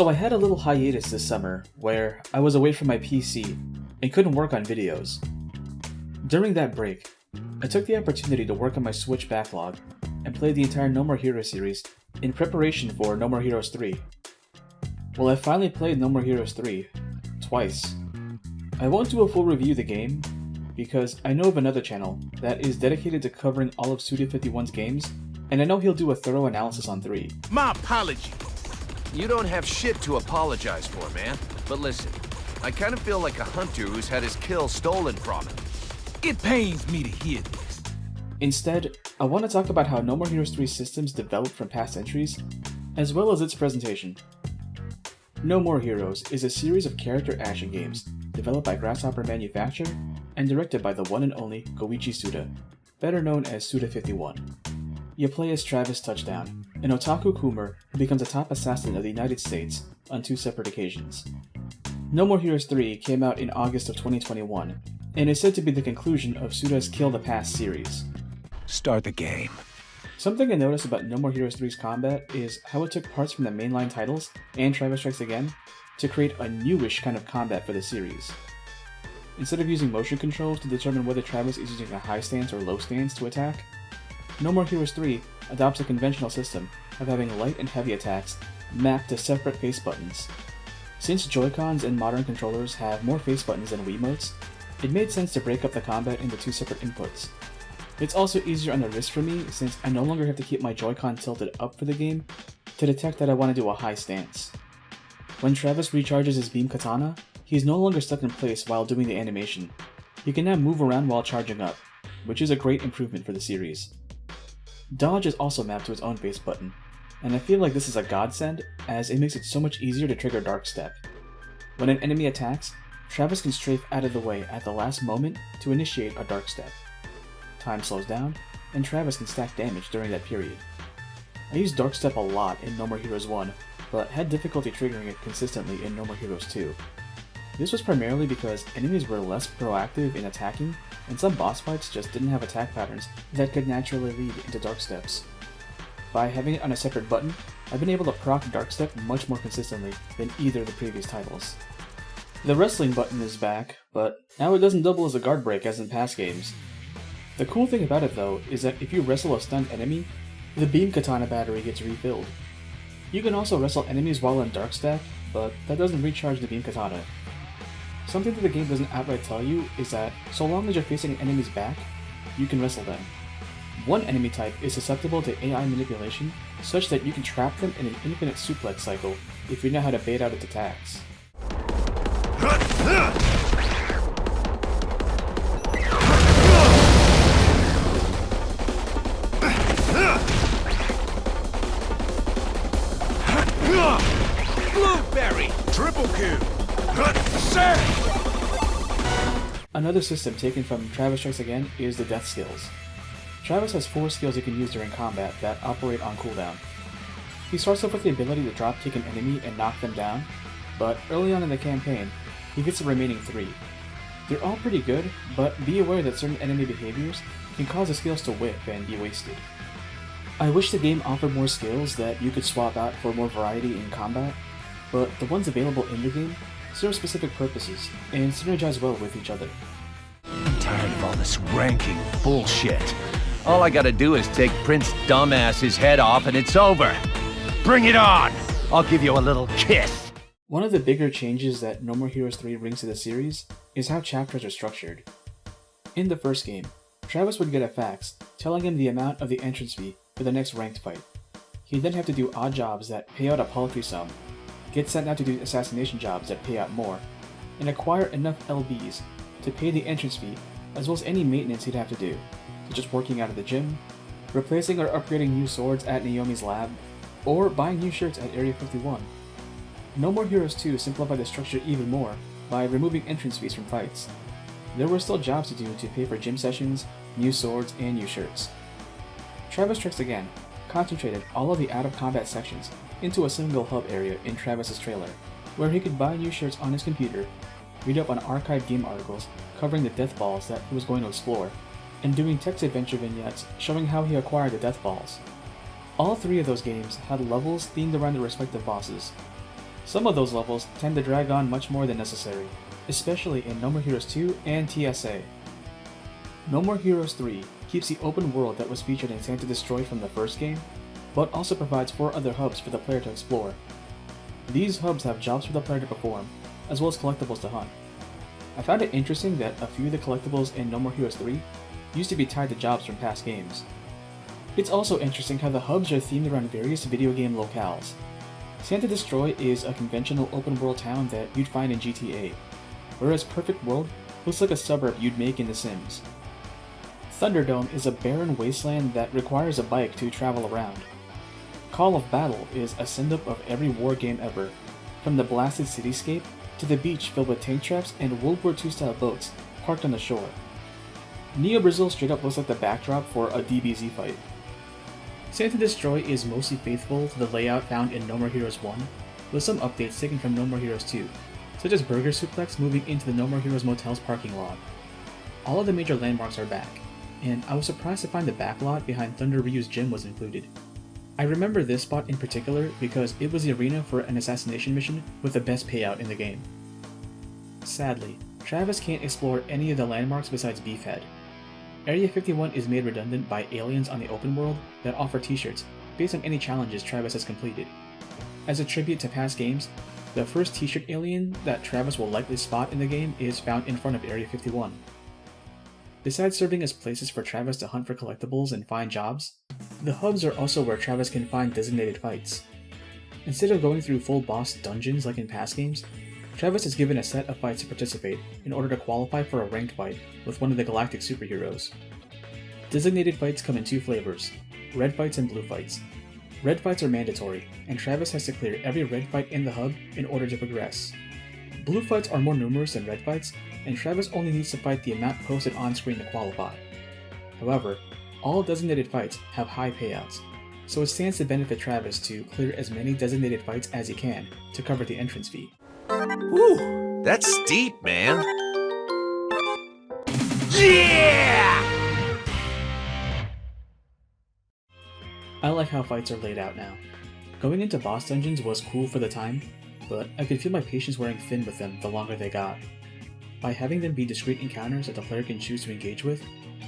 So I had a little hiatus this summer where I was away from my PC and couldn't work on videos. During that break, I took the opportunity to work on my Switch backlog and play the entire No More Heroes series in preparation for No More Heroes 3. Well, I finally played No More Heroes 3 twice. I won't do a full review of the game because I know of another channel that is dedicated to covering all of Suda51's games, and I know he'll do a thorough analysis on 3. My apology. You don't have shit to apologize for, man. But listen, I kind of feel like a hunter who's had his kill stolen from him. It pains me to hear this. Instead, I want to talk about how No More Heroes 3 systems developed from past entries, as well as its presentation. No More Heroes is a series of character action games developed by Grasshopper Manufacture and directed by the one and only Koichi Suda, better known as Suda51. You play as Travis Touchdown, an otaku Kumer who becomes a top assassin of the United States on 2 separate occasions. No More Heroes 3 came out in August of 2021, and is said to be the conclusion of Suda's Kill the Past series. Start the game. Something I noticed about No More Heroes 3's combat is how it took parts from the mainline titles and Travis Strikes Again to create a newish kind of combat for the series. Instead of using motion controls to determine whether Travis is using a high stance or low stance to attack, No More Heroes 3 adopts a conventional system of having light and heavy attacks mapped to separate face buttons. Since Joy-Cons and modern controllers have more face buttons than Wiimotes, it made sense to break up the combat into 2 separate inputs. It's also easier on the wrist for me since I no longer have to keep my Joy-Con tilted up for the game to detect that I want to do a high stance. When Travis recharges his beam katana, he's no longer stuck in place while doing the animation. He can now move around while charging up, which is a great improvement for the series. Dodge is also mapped to its own face button, and I feel like this is a godsend as it makes it so much easier to trigger Dark Step. When an enemy attacks, Travis can strafe out of the way at the last moment to initiate a Dark Step. Time slows down, and Travis can stack damage during that period. I used Dark Step a lot in No More Heroes 1, but had difficulty triggering it consistently in No More Heroes 2. This was primarily because enemies were less proactive in attacking, and some boss fights just didn't have attack patterns that could naturally lead into Dark Steps. By having it on a separate button, I've been able to proc Dark Step much more consistently than either of the previous titles. The wrestling button is back, but now it doesn't double as a guard break as in past games. The cool thing about it though is that if you wrestle a stunned enemy, the beam katana battery gets refilled. You can also wrestle enemies while in Dark Step, but that doesn't recharge the beam katana. Something that the game doesn't outright tell you is that so long as you're facing an enemy's back, you can wrestle them. One enemy type is susceptible to AI manipulation such that you can trap them in an infinite suplex cycle if you know how to bait out its attacks. Blueberry! Triple kill! Another system taken from Travis Strikes Again is the death skills. Travis has 4 skills he can use during combat that operate on cooldown. He starts off with the ability to drop kick an enemy and knock them down, but early on in the campaign, he gets the remaining 3. They're all pretty good, but be aware that certain enemy behaviors can cause the skills to whiff and be wasted. I wish the game offered more skills that you could swap out for more variety in combat, but the ones available in the game serve specific purposes and synergize well with each other. I'm tired of all this ranking bullshit. All I gotta do is take Prince Dumbass's head off and it's over. Bring it on! I'll give you a little kiss. One of the bigger changes that No More Heroes 3 brings to the series is how chapters are structured. In the first game, Travis would get a fax telling him the amount of the entrance fee for the next ranked fight. He'd then have to do odd jobs that pay out a paltry sum, get sent out to do assassination jobs that pay out more, and acquire enough LBs to pay the entrance fee as well as any maintenance he'd have to do, such as working out of the gym, replacing or upgrading new swords at Naomi's lab, or buying new shirts at Area 51. No More Heroes 2 simplified the structure even more by removing entrance fees from fights. There were still jobs to do to pay for gym sessions, new swords, and new shirts. Travis Strikes Again concentrated all of the out-of-combat sections into a single hub area in Travis's trailer, where he could buy new shirts on his computer, read up on archived game articles covering the death balls that he was going to explore, and doing text adventure vignettes showing how he acquired the death balls. All 3 of those games had levels themed around their respective bosses. Some of those levels tend to drag on much more than necessary, especially in No More Heroes 2 and TSA. No More Heroes 3 keeps the open world that was featured in Santa Destroy from the first game, but also provides 4 other hubs for the player to explore. These hubs have jobs for the player to perform, as well as collectibles to hunt. I found it interesting that a few of the collectibles in No More Heroes 3 used to be tied to jobs from past games. It's also interesting how the hubs are themed around various video game locales. Santa Destroy is a conventional open world town that you'd find in GTA, whereas Perfect World looks like a suburb you'd make in The Sims. Thunderdome is a barren wasteland that requires a bike to travel around. Call of Battle is a send-up of every war game ever, from the blasted cityscape to the beach filled with tank traps and World War II style boats parked on the shore. Neo Brazil straight up looks like the backdrop for a DBZ fight. Santa Destroy is mostly faithful to the layout found in No More Heroes 1, with some updates taken from No More Heroes 2, such as Burger Suplex moving into the No More Heroes Motel's parking lot. All of the major landmarks are back, and I was surprised to find the backlot behind Thunder Ryu's gym was included. I remember this spot in particular because it was the arena for an assassination mission with the best payout in the game. Sadly, Travis can't explore any of the landmarks besides Beefhead. Area 51 is made redundant by aliens on the open world that offer t-shirts based on any challenges Travis has completed. As a tribute to past games, the first t-shirt alien that Travis will likely spot in the game is found in front of Area 51. Besides serving as places for Travis to hunt for collectibles and find jobs, the hubs are also where Travis can find designated fights. Instead of going through full boss dungeons like in past games, Travis is given a set of fights to participate in order to qualify for a ranked fight with one of the galactic superheroes. Designated fights come in 2 flavors, red fights and blue fights. Red fights are mandatory, and Travis has to clear every red fight in the hub in order to progress. Blue fights are more numerous than red fights, and Travis only needs to fight the amount posted on screen to qualify. However, all designated fights have high payouts, so it stands to benefit Travis to clear as many designated fights as he can to cover the entrance fee. Whew, that's steep, man. Yeah! I like how fights are laid out now. Going into boss dungeons was cool for the time, but I could feel my patience wearing thin with them the longer they got. By having them be discrete encounters that the player can choose to engage with,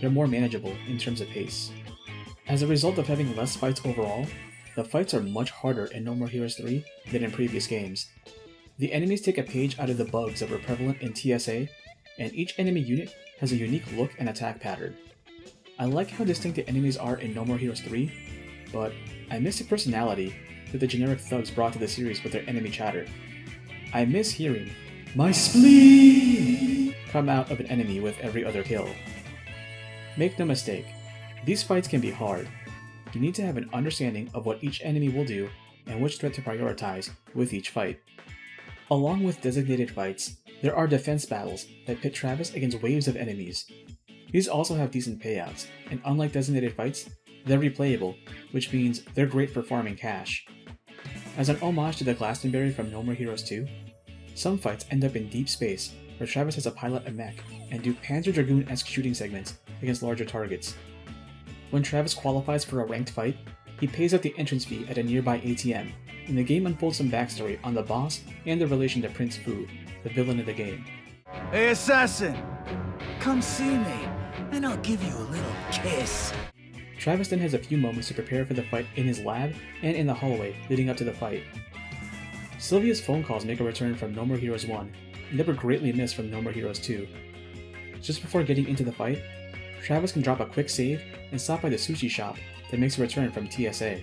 they're more manageable in terms of pace. As a result of having less fights overall, the fights are much harder in No More Heroes 3 than in previous games. The enemies take a page out of the bugs that were prevalent in TSA, and each enemy unit has a unique look and attack pattern. I like how distinct the enemies are in No More Heroes 3, but I miss the personality that the generic thugs brought to the series with their enemy chatter. I miss hearing, "My spleen!" come out of an enemy with every other kill. Make no mistake, these fights can be hard. You need to have an understanding of what each enemy will do and which threat to prioritize with each fight. Along with designated fights, there are defense battles that pit Travis against waves of enemies. These also have decent payouts, and unlike designated fights, they're replayable, which means they're great for farming cash. As an homage to the Glastonbury from No More Heroes 2, some fights end up in deep space where Travis has to pilot a mech and do Panzer Dragoon-esque shooting segments against larger targets. When Travis qualifies for a ranked fight, he pays out the entrance fee at a nearby ATM, and the game unfolds some backstory on the boss and their relation to Prince Fu, the villain of the game. Hey, assassin! Come see me, and I'll give you a little kiss. Travis then has a few moments to prepare for the fight in his lab and in the hallway leading up to the fight. Sylvia's phone calls make a return from No More Heroes 1, and they were greatly missed from No More Heroes 2. Just before getting into the fight, Travis can drop a quick save and stop by the sushi shop that makes a return from TSA.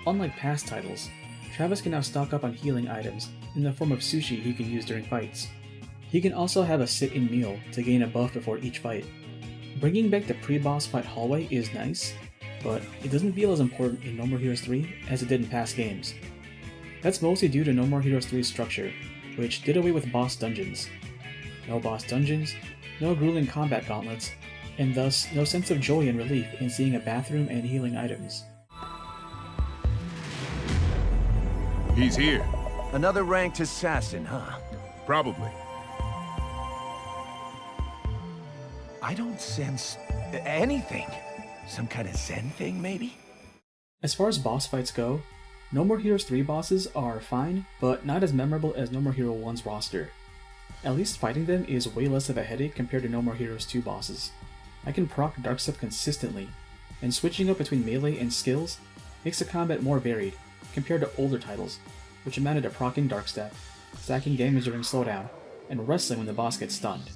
Unlike past titles, Travis can now stock up on healing items in the form of sushi he can use during fights. He can also have a sit-in meal to gain a buff before each fight. Bringing back the pre-boss fight hallway is nice, but it doesn't feel as important in No More Heroes 3 as it did in past games. That's mostly due to No More Heroes 3's structure, which did away with boss dungeons. No boss dungeons, no grueling combat gauntlets, and thus no sense of joy and relief in seeing a bathroom and healing items. He's here. Another ranked assassin, huh? Probably. I don't sense anything. Some kind of Zen thing, maybe? As far as boss fights go, No More Heroes 3 bosses are fine, but not as memorable as No More Hero 1's roster. At least fighting them is way less of a headache compared to No More Heroes 2 bosses. I can proc Dark Step consistently, and switching up between melee and skills makes the combat more varied compared to older titles, which amounted to proccing Dark Step, stacking damage during slowdown, and wrestling when the boss gets stunned.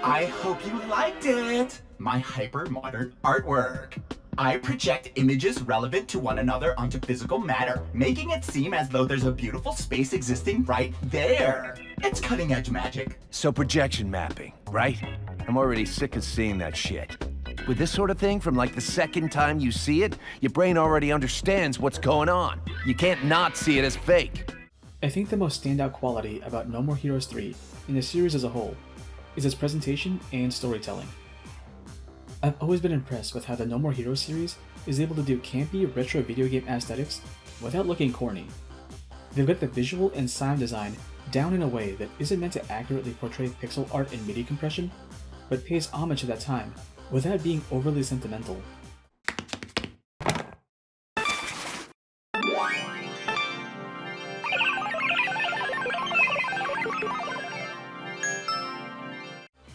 I hope you liked it! My hyper-modern artwork. I project images relevant to one another onto physical matter, making it seem as though there's a beautiful space existing right there. It's cutting-edge magic. So projection mapping, right? I'm already sick of seeing that shit. With this sort of thing, from like the second time you see it, your brain already understands what's going on. You can't not see it as fake. I think the most standout quality about No More Heroes 3, and the series as a whole, is its presentation and storytelling. I've always been impressed with how the No More Heroes series is able to do campy retro video game aesthetics without looking corny. They've got the visual and sound design down in a way that isn't meant to accurately portray pixel art and MIDI compression, but pays homage to that time without being overly sentimental.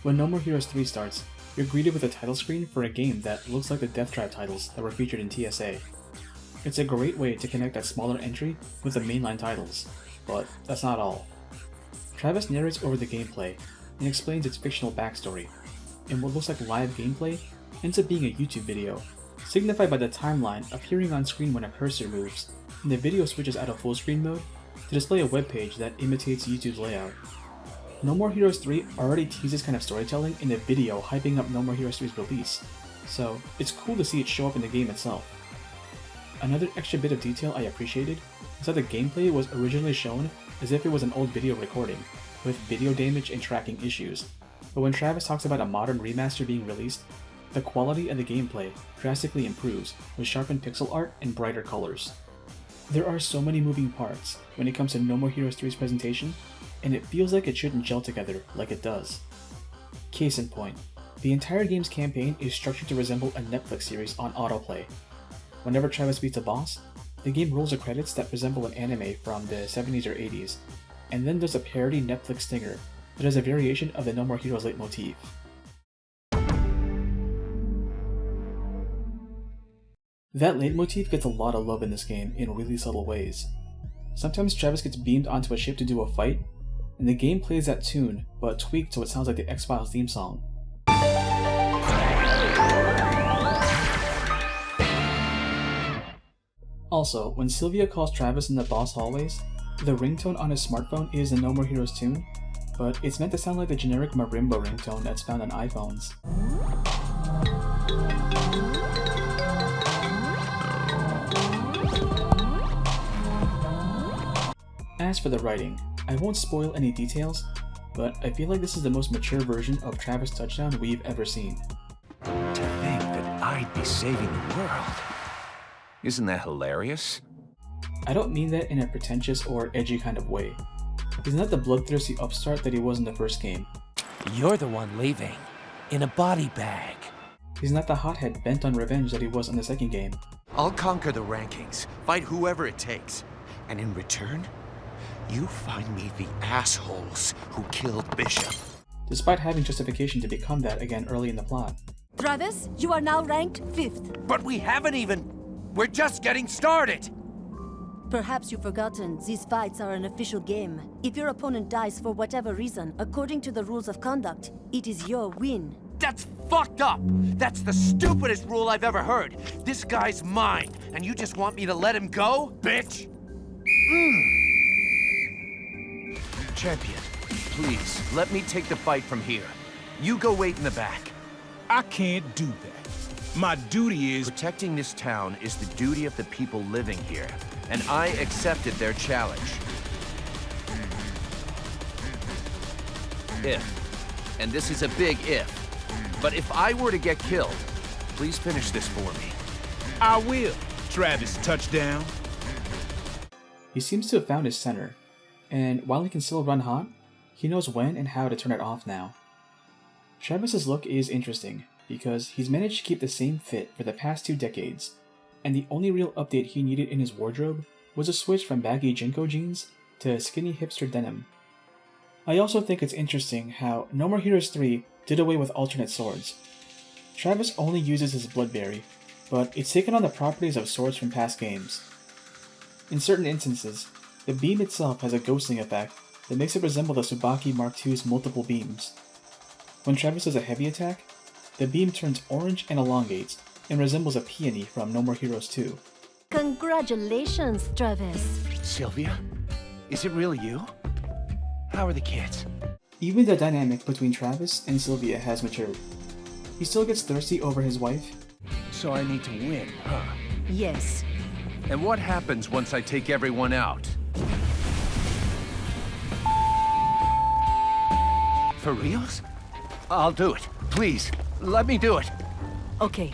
When No More Heroes 3 starts, you're greeted with a title screen for a game that looks like the Death Trap titles that were featured in TSA. It's a great way to connect that smaller entry with the mainline titles, but that's not all. Travis narrates over the gameplay and explains its fictional backstory, and what looks like live gameplay ends up being a YouTube video, signified by the timeline appearing on screen when a cursor moves, and the video switches out of full screen mode to display a web page that imitates YouTube's layout. No More Heroes 3 already teases kind of storytelling in a video hyping up No More Heroes 3's release, so it's cool to see it show up in the game itself. Another extra bit of detail I appreciated is that the gameplay was originally shown as if it was an old video recording, with video damage and tracking issues, but when Travis talks about a modern remaster being released, the quality of the gameplay drastically improves with sharpened pixel art and brighter colors. There are so many moving parts when it comes to No More Heroes 3's presentation, and it feels like it shouldn't gel together like it does. Case in point, the entire game's campaign is structured to resemble a Netflix series on autoplay. Whenever Travis beats a boss, the game rolls the credits that resemble an anime from the 70s or 80s, and then there's a parody Netflix stinger that is a variation of the No More Heroes leitmotif. That leitmotif gets a lot of love in this game in really subtle ways. Sometimes Travis gets beamed onto a ship to do a fight, and the game plays that tune, but tweaked so it sounds like the X-Files theme song. Also, when Sylvia calls Travis in the boss hallways, the ringtone on his smartphone is a No More Heroes tune, but it's meant to sound like the generic marimba ringtone that's found on iPhones. As for the writing, I won't spoil any details, but I feel like this is the most mature version of Travis Touchdown we've ever seen. To think that I'd be saving the world. Isn't that hilarious? I don't mean that in a pretentious or edgy kind of way. He's not the bloodthirsty upstart that he was in the first game. You're the one leaving, in a body bag. He's not the hothead bent on revenge that he was in the second game. I'll conquer the rankings, fight whoever it takes. And in return, you find me the assholes who killed Bishop. Despite having justification to become that again early in the plot. Travis, you are now ranked 5th. But we haven't even... We're just getting started! Perhaps you've forgotten, these fights are an official game. If your opponent dies for whatever reason, according to the rules of conduct, it is your win. That's fucked up! That's the stupidest rule I've ever heard. This guy's mine, and you just want me to let him go, bitch? Champion, please, let me take the fight from here. You go wait in the back. I can't do that. My duty is... Protecting this town is the duty of the people living here, and I accepted their challenge. If, and this is a big if, but if I were to get killed, please finish this for me. I will, Travis Touchdown. He seems to have found his center, and while he can still run hot, he knows when and how to turn it off now. Travis's look is interesting, because he's managed to keep the same fit for the past 2 decades, and the only real update he needed in his wardrobe was a switch from baggy Jinko jeans to skinny hipster denim. I also think it's interesting how No More Heroes 3 did away with alternate swords. Travis only uses his Bloodberry, but it's taken on the properties of swords from past games. In certain instances, the beam itself has a ghosting effect that makes it resemble the Tsubaki Mark II's multiple beams. When Travis does a heavy attack, the beam turns orange and elongates, and resembles a peony from No More Heroes 2. Congratulations, Travis. Sylvia? Is it really you? How are the kids? Even the dynamic between Travis and Sylvia has matured. He still gets thirsty over his wife. So I need to win, huh? Yes. And what happens once I take everyone out? For reals? I'll do it. Please, let me do it. Okay,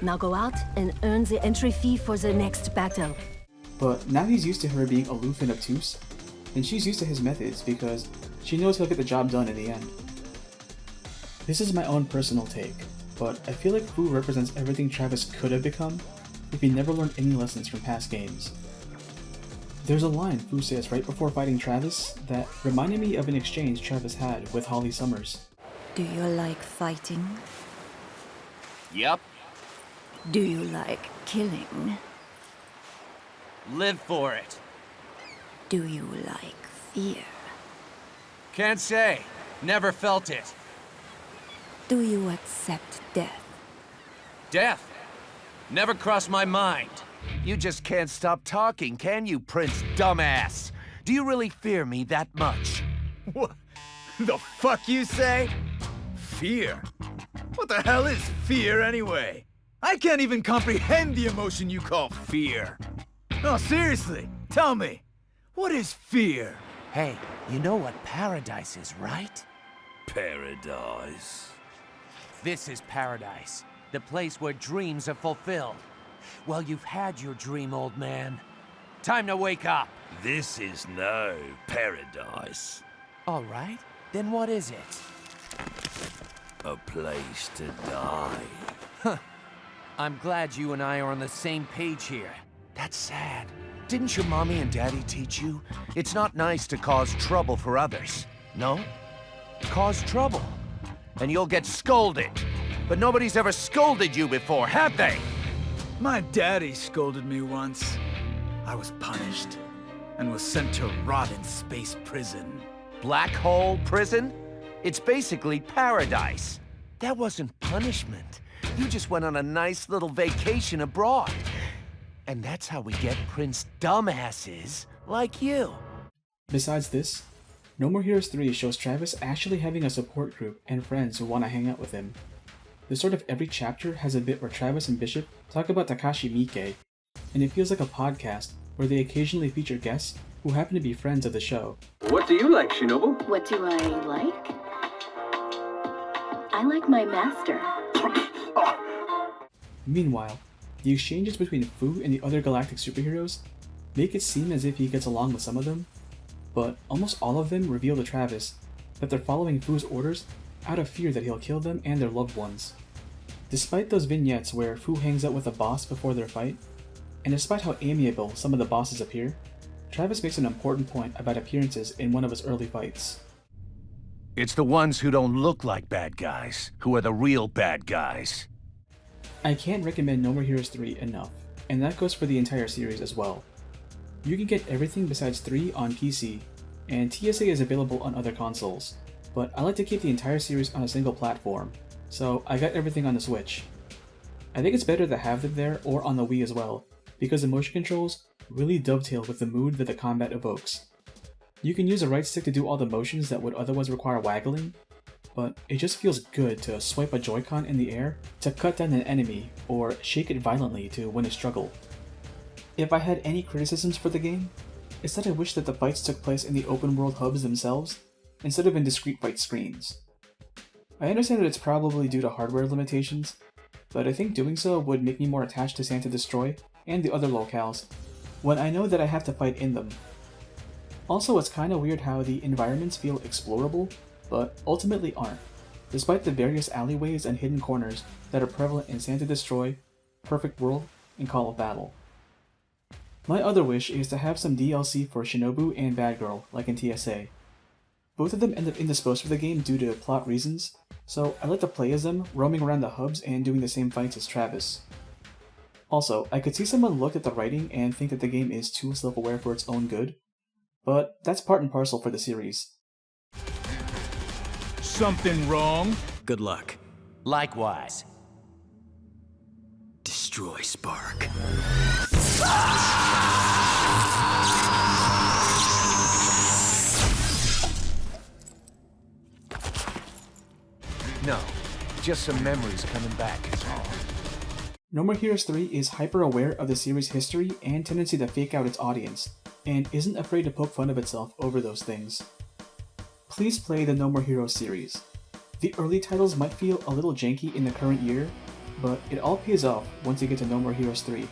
now go out and earn the entry fee for the next battle. But now he's used to her being aloof and obtuse, and she's used to his methods because she knows he'll get the job done in the end. This is my own personal take, but I feel like Fu represents everything Travis could have become if he never learned any lessons from past games. There's a line Fu says right before fighting Travis that reminded me of an exchange Travis had with Holly Summers. Do you like fighting? Yep. Do you like killing? Live for it. Do you like fear? Can't say. Never felt it. Do you accept death? Death? Never crossed my mind. You just can't stop talking, can you, Prince Dumbass? Do you really fear me that much? What the fuck you say? Fear? What the hell is fear anyway? I can't even comprehend the emotion you call fear. No, seriously, tell me, what is fear? Hey, you know what paradise is, right? Paradise. This is paradise, the place where dreams are fulfilled. Well, you've had your dream, old man. Time to wake up. This is no paradise. All right, then what is it? A place to die. I'm glad you and I are on the same page here. That's sad. Didn't your mommy and daddy teach you? It's not nice to cause trouble for others. No? Cause trouble. And you'll get scolded. But nobody's ever scolded you before, have they? My daddy scolded me once. I was punished and was sent to rot in space prison. Black hole prison? It's basically paradise. That wasn't punishment. You just went on a nice little vacation abroad. And that's how we get Prince Dumbasses like you. Besides this, No More Heroes 3 shows Travis actually having a support group and friends who want to hang out with him. The start of every chapter has a bit where Travis and Bishop talk about Takashi Miike, and it feels like a podcast where they occasionally feature guests who happen to be friends of the show. What do you like, Shinobu? What do I like? I like my master. Meanwhile, the exchanges between Fu and the other galactic superheroes make it seem as if he gets along with some of them, but almost all of them reveal to Travis that they're following Fu's orders out of fear that he'll kill them and their loved ones. Despite those vignettes where Fu hangs out with a boss before their fight, and despite how amiable some of the bosses appear, Travis makes an important point about appearances in one of his early fights. It's the ones who don't look like bad guys who are the real bad guys. I can't recommend No More Heroes 3 enough, and that goes for the entire series as well. You can get everything besides 3 on PC, and TSA is available on other consoles, but I like to keep the entire series on a single platform, so I got everything on the Switch. I think it's better to have them there or on the Wii as well, because the motion controls really dovetail with the mood that the combat evokes. You can use the right stick to do all the motions that would otherwise require waggling, but it just feels good to swipe a Joy-Con in the air to cut down an enemy or shake it violently to win a struggle. If I had any criticisms for the game, it's that I wish that the fights took place in the open world hubs themselves instead of in discrete fight screens. I understand that it's probably due to hardware limitations, but I think doing so would make me more attached to Santa Destroy and the other locales when I know that I have to fight in them. Also, it's kinda weird how the environments feel explorable, but ultimately aren't, despite the various alleyways and hidden corners that are prevalent in Santa Destroy, Perfect World, and Call of Battle. My other wish is to have some DLC for Shinobu and Batgirl, like in TSA. Both of them end up indisposed for the game due to plot reasons, so I'd like to play as them, roaming around the hubs and doing the same fights as Travis. Also, I could see someone look at the writing and think that the game is too self-aware for its own good, but that's part and parcel for the series. Something wrong? Good luck. Likewise. Destroy Spark. No, just some memories coming back is all. No More Heroes 3 is hyper-aware of the series' history and tendency to fake out its audience, and isn't afraid to poke fun of itself over those things. Please play the No More Heroes series. The early titles might feel a little janky in the current year, but it all pays off once you get to No More Heroes 3.